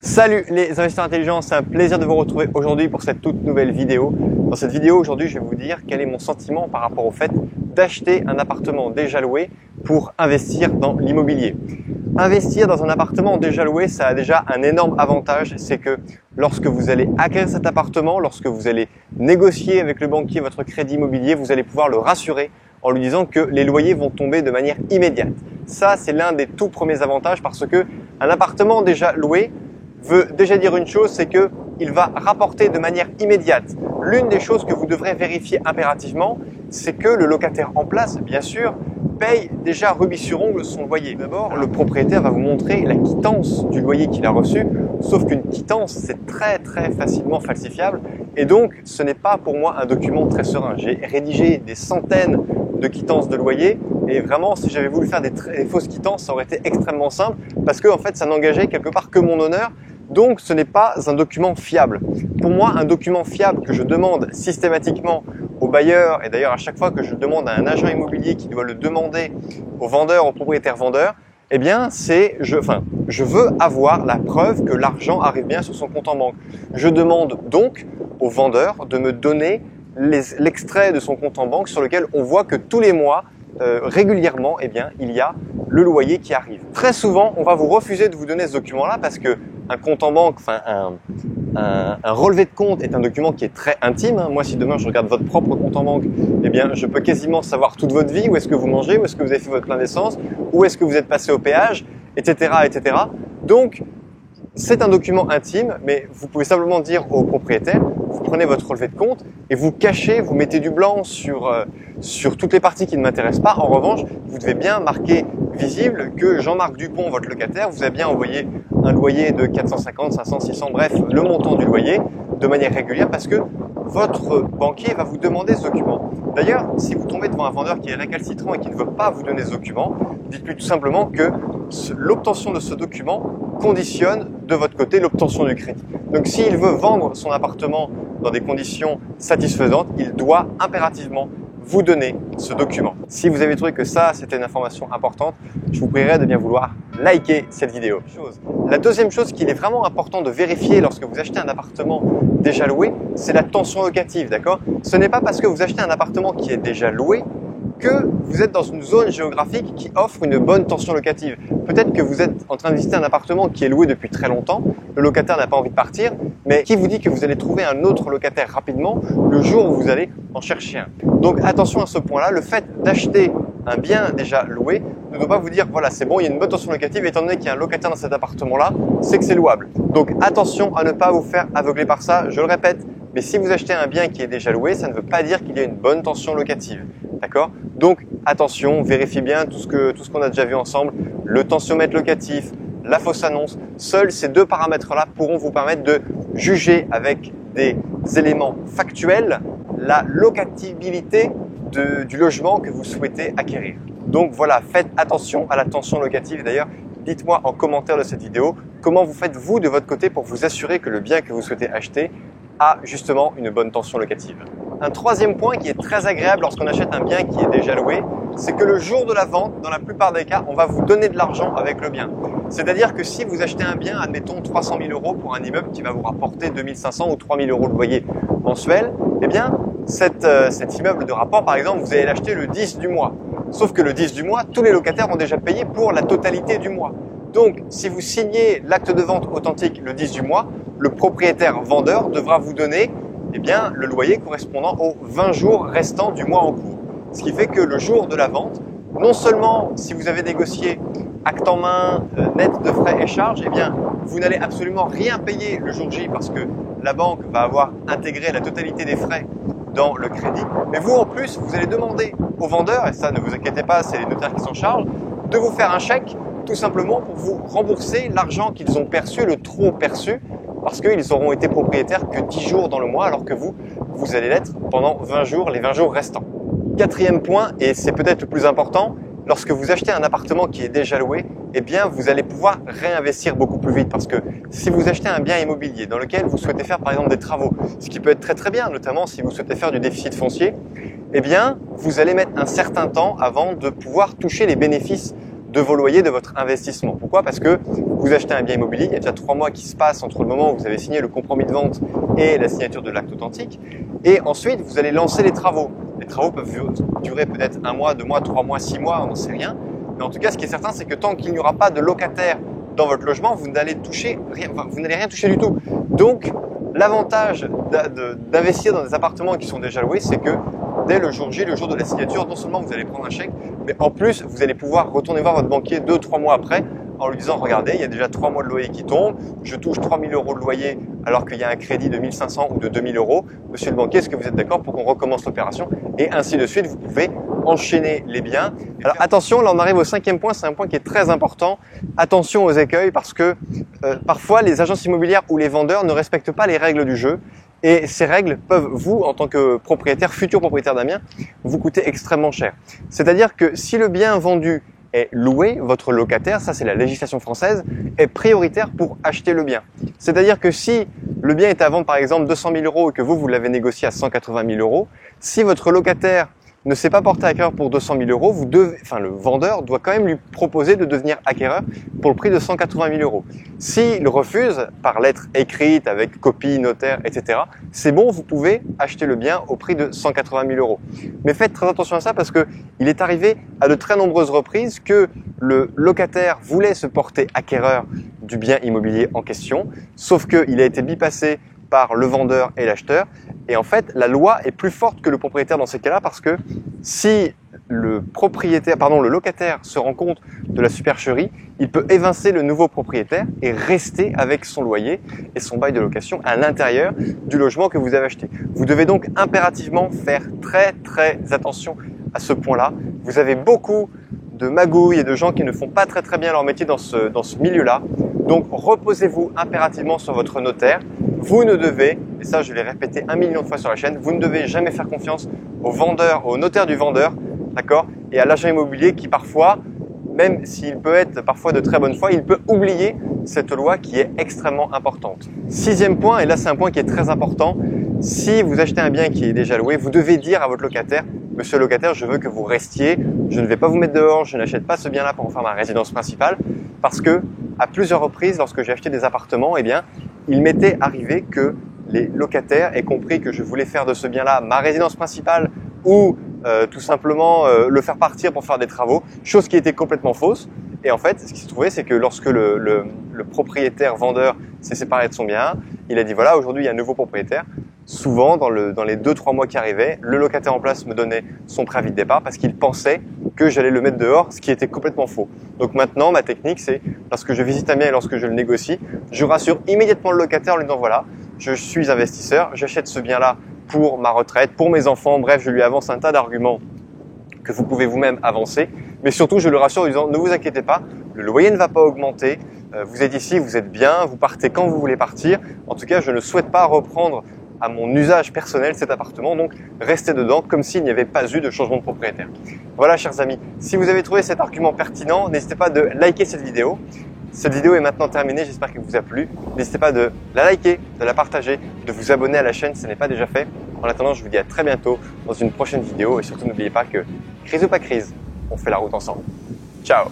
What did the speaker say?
Salut les investisseurs intelligents, c'est un plaisir de vous retrouver aujourd'hui pour cette toute nouvelle vidéo. Dans cette vidéo aujourd'hui, je vais vous dire quel est mon sentiment par rapport au fait d'acheter un appartement déjà loué pour investir dans l'immobilier. Investir dans un appartement déjà loué, ça a déjà un énorme avantage, c'est que lorsque vous allez acquérir cet appartement, lorsque vous allez négocier avec le banquier votre crédit immobilier, vous allez pouvoir le rassurer en lui disant que les loyers vont tomber de manière immédiate. Ça, c'est l'un des tout premiers avantages parce que un appartement déjà loué veut déjà dire une chose, c'est que il va rapporter de manière immédiate. L'une des choses que vous devrez vérifier impérativement, c'est que le locataire en place, bien sûr, paye déjà rubis sur ongle son loyer. D'abord, le propriétaire va vous montrer la quittance du loyer qu'il a reçu, sauf qu'une quittance, c'est très facilement falsifiable et donc ce n'est pas pour moi un document très serein. J'ai rédigé des centaines de quittances de loyer et vraiment, si j'avais voulu faire des fausses quittances, ça aurait été extrêmement simple parce que en fait, ça n'engageait quelque part que mon honneur. Donc, ce n'est pas un document fiable. Pour moi, un document fiable que je demande systématiquement au bailleur, et d'ailleurs à chaque fois que je demande à un agent immobilier qui doit le demander au vendeur, au propriétaire vendeur, eh bien, je veux avoir la preuve que l'argent arrive bien sur son compte en banque. Je demande donc au vendeur de me donner l'extrait de son compte en banque sur lequel on voit que tous les mois, régulièrement, eh bien, il y a le loyer qui arrive. Très souvent, on va vous refuser de vous donner ce document-là parce que un compte en banque, un relevé de compte est un document qui est très intime. Moi, si demain je regarde votre propre compte en banque, eh bien, je peux quasiment savoir toute votre vie, où est-ce que vous mangez, où est-ce que vous avez fait votre plein d'essence, où est-ce que vous êtes passé au péage, etc., etc. Donc, c'est un document intime, mais vous pouvez simplement dire au propriétaire, vous prenez votre relevé de compte et vous cachez, vous mettez du blanc sur toutes les parties qui ne m'intéressent pas. En revanche, vous devez bien marquer visible que Jean-Marc Dupont, votre locataire, vous a bien envoyé un loyer de 450, 500, 600, bref, le montant du loyer de manière régulière parce que votre banquier va vous demander ce document. D'ailleurs, si vous tombez devant un vendeur qui est récalcitrant et qui ne veut pas vous donner ce document, dites-lui tout simplement que l'obtention de ce document conditionne de votre côté l'obtention du crédit. Donc s'il veut vendre son appartement dans des conditions satisfaisantes, il doit impérativement vous donner ce document. Si vous avez trouvé que ça, c'était une information importante, je vous prierai de bien vouloir liker cette vidéo. La deuxième chose qu'il est vraiment important de vérifier lorsque vous achetez un appartement déjà loué, c'est la tension locative, d'accord? Ce n'est pas parce que vous achetez un appartement qui est déjà loué que vous êtes dans une zone géographique qui offre une bonne tension locative. Peut-être que vous êtes en train de visiter un appartement qui est loué depuis très longtemps, le locataire n'a pas envie de partir, mais qui vous dit que vous allez trouver un autre locataire rapidement le jour où vous allez en chercher un. Donc attention à ce point-là, le fait d'acheter un bien déjà loué ne doit pas vous dire voilà c'est bon, il y a une bonne tension locative, étant donné qu'il y a un locataire dans cet appartement-là, c'est que c'est louable. Donc attention à ne pas vous faire aveugler par ça, je le répète, mais si vous achetez un bien qui est déjà loué, ça ne veut pas dire qu'il y a une bonne tension locative. D'accord? Donc attention, vérifiez bien tout ce qu'on a déjà vu ensemble, le tensiomètre locatif, la fausse annonce. Seuls ces deux paramètres-là pourront vous permettre de juger avec des éléments factuels la locatibilité du logement que vous souhaitez acquérir. Donc voilà, faites attention à la tension locative. D'ailleurs, dites-moi en commentaire de cette vidéo comment vous faites vous de votre côté pour vous assurer que le bien que vous souhaitez acheter a justement une bonne tension locative. Un troisième point qui est très agréable lorsqu'on achète un bien qui est déjà loué, c'est que le jour de la vente, dans la plupart des cas, on va vous donner de l'argent avec le bien. C'est-à-dire que si vous achetez un bien, admettons 300 000 € pour un immeuble qui va vous rapporter 2500 ou 3000 € de loyer mensuel, eh bien cet immeuble de rapport, par exemple, vous allez l'acheter le 10 du mois. Sauf que le 10 du mois, tous les locataires ont déjà payé pour la totalité du mois. Donc, si vous signez l'acte de vente authentique le 10 du mois, le propriétaire vendeur devra vous donner eh bien, le loyer correspondant aux 20 jours restants du mois en cours. Ce qui fait que le jour de la vente, non seulement si vous avez négocié acte en main, net de frais et charges, eh bien, vous n'allez absolument rien payer le jour J parce que la banque va avoir intégré la totalité des frais dans le crédit. Mais vous, en plus, vous allez demander au vendeur, et ça ne vous inquiétez pas, c'est les notaires qui s'en chargent, de vous faire un chèque tout simplement pour vous rembourser l'argent qu'ils ont perçu, le trop perçu, parce qu'ils auront été propriétaires que 10 jours dans le mois, alors que vous allez l'être pendant 20 jours, les 20 jours restants. Quatrième point, et c'est peut-être le plus important, lorsque vous achetez un appartement qui est déjà loué, eh bien, vous allez pouvoir réinvestir beaucoup plus vite parce que si vous achetez un bien immobilier dans lequel vous souhaitez faire par exemple des travaux, ce qui peut être très bien, notamment si vous souhaitez faire du déficit foncier, eh bien, vous allez mettre un certain temps avant de pouvoir toucher les bénéfices de vos loyers, de votre investissement. Pourquoi? Parce que vous achetez un bien immobilier, il y a déjà 3 mois qui se passent entre le moment où vous avez signé le compromis de vente et la signature de l'acte authentique. Et ensuite, vous allez lancer les travaux. Les travaux peuvent durer peut-être 1 mois, 2 mois, 3 mois, 6 mois, on n'en sait rien. Mais en tout cas, ce qui est certain, c'est que tant qu'il n'y aura pas de locataire dans votre logement, vous n'allez rien toucher du tout. Donc, l'avantage d'investir dans des appartements qui sont déjà loués, c'est que dès le jour J, le jour de la signature, non seulement vous allez prendre un chèque, mais en plus, vous allez pouvoir retourner voir votre banquier 2-3 mois après en lui disant, regardez, il y a déjà 3 mois de loyer qui tombent, je touche 3 000 € de loyer alors qu'il y a un crédit de 1 500 ou de 2 000 €. Monsieur le banquier, est-ce que vous êtes d'accord pour qu'on recommence l'opération? Et ainsi de suite, vous pouvez enchaîner les biens. Alors attention, là on arrive au 5e point, c'est un point qui est très important. Attention aux écueils parce que parfois les agences immobilières ou les vendeurs ne respectent pas les règles du jeu. Et ces règles peuvent, vous, en tant que propriétaire, futur propriétaire d'un bien, vous coûter extrêmement cher. C'est-à-dire que si le bien vendu est loué, votre locataire, ça c'est la législation française, est prioritaire pour acheter le bien. C'est-à-dire que si le bien est à vendre par exemple 200 000 € et que vous l'avez négocié à 180 000 €, si votre locataire ne s'est pas porté acquéreur pour 200 000 €, le vendeur doit quand même lui proposer de devenir acquéreur pour le prix de 180 000 €. S'il refuse, par lettre écrite, avec copie, notaire, etc., c'est bon, vous pouvez acheter le bien au prix de 180 000 €. Mais faites très attention à ça parce que il est arrivé à de très nombreuses reprises que le locataire voulait se porter acquéreur du bien immobilier en question, sauf qu'il a été bypassé par le vendeur et l'acheteur. Et en fait, la loi est plus forte que le propriétaire dans ces cas-là parce que si le locataire se rend compte de la supercherie, il peut évincer le nouveau propriétaire et rester avec son loyer et son bail de location à l'intérieur du logement que vous avez acheté. Vous devez donc impérativement faire très très attention à ce point-là. Vous avez beaucoup de magouilles et de gens qui ne font pas très très bien leur métier dans ce milieu-là. Donc reposez-vous impérativement sur votre notaire. Vous ne devez, et ça je l'ai répété 1 million de fois sur la chaîne, vous ne devez jamais faire confiance au vendeur, au notaire du vendeur, d'accord, et à l'agent immobilier qui parfois, même s'il peut être parfois de très bonne foi, il peut oublier cette loi qui est extrêmement importante. 6e point, et là c'est un point qui est très important, si vous achetez un bien qui est déjà loué, vous devez dire à votre locataire, monsieur le locataire, je veux que vous restiez, je ne vais pas vous mettre dehors, je n'achète pas ce bien-là pour en faire ma résidence principale, parce que à plusieurs reprises, lorsque j'ai acheté des appartements, eh bien, il m'était arrivé que les locataires aient compris que je voulais faire de ce bien-là ma résidence principale ou tout simplement le faire partir pour faire des travaux, chose qui était complètement fausse. Et en fait, ce qui s'est trouvé, c'est que lorsque le propriétaire vendeur s'est séparé de son bien, il a dit voilà, aujourd'hui il y a un nouveau propriétaire. Souvent, dans les 2-3 mois qui arrivaient, le locataire en place me donnait son préavis de départ parce qu'il pensait que j'allais le mettre dehors, ce qui était complètement faux. Donc maintenant, ma technique, c'est lorsque je visite un bien et lorsque je le négocie, je rassure immédiatement le locataire en lui disant voilà, je suis investisseur, j'achète ce bien-là pour ma retraite, pour mes enfants, bref, je lui avance un tas d'arguments que vous pouvez vous-même avancer, mais surtout je le rassure en lui disant ne vous inquiétez pas, le loyer ne va pas augmenter, vous êtes ici, vous êtes bien, vous partez quand vous voulez partir, en tout cas je ne souhaite pas reprendre à mon usage personnel cet appartement, donc restez dedans comme s'il n'y avait pas eu de changement de propriétaire. Voilà chers amis, si vous avez trouvé cet argument pertinent, n'hésitez pas de liker cette vidéo. Cette vidéo est maintenant terminée, j'espère qu'elle vous a plu. N'hésitez pas de la liker, de la partager, de vous abonner à la chaîne si ce n'est pas déjà fait. En attendant, je vous dis à très bientôt dans une prochaine vidéo et surtout n'oubliez pas que crise ou pas crise, on fait la route ensemble. Ciao!